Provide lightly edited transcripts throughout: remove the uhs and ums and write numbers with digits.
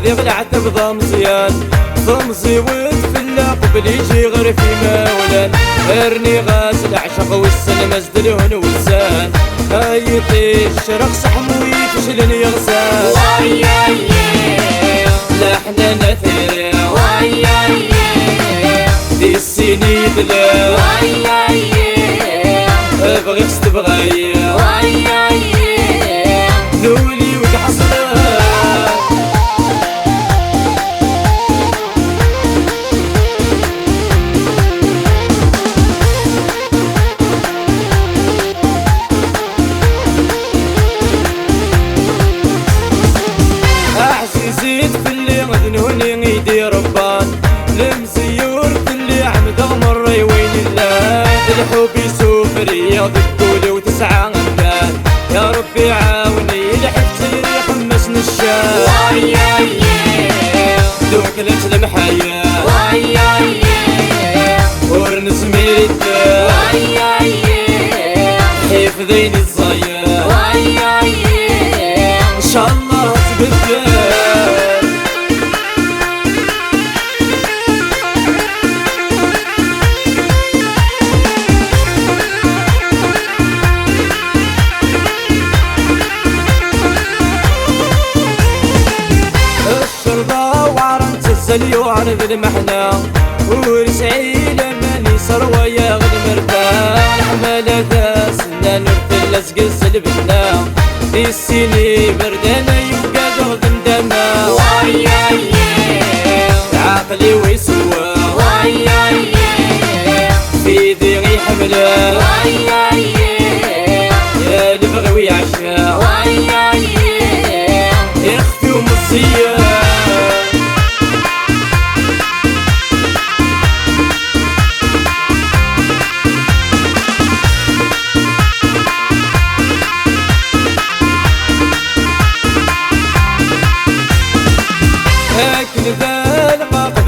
ذي غلعت بضا مزيان ضمزي وتفلا قبل يجي غير في مولان ارني غاسل عشق والسن مزد لهن والسان هايطي الشرق صحمو يفشلني يغسان واياي لحنا نثير واياي دي السيني بلا واياي ابغي استبغي واياي ذولي وتحصل زيد في اللي مذنوني يدي ربان المسيور في اللي عمد غمر وين الله الحب يسوفري ضدولي وتسعى غنان يا ربي عاوني لحفتي يحمسني الشام واياي دوك لنت المحيا واياي ورنس ميت واياي حفظيني الصيا واياي ان شاء الله تبدل اليوم بالمحنة ورسعيل ماني سروى يا غد مرتاح حمالة سنة نرتل لزق السلبنا دي السيني بردانة يبقى غدم دما واياي عقلي ويسوى واياي في ديغي حملة واياي يا اللي بغي ويعشا واياي يخفي ومصية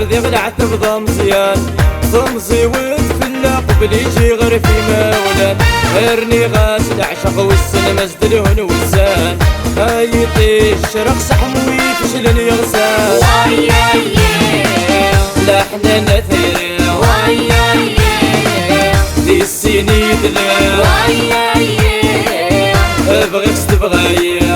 ذي غلعت بضا مزيان ضمزي وتفلا قبل يجي غير في مولان ارني غاسل عشق والسن مزد لهن والسان هايطي الشرق صحمو يفشلني يغسان واياي لحنا نثير واياي دي السيني دلا واياي ابغي استبغي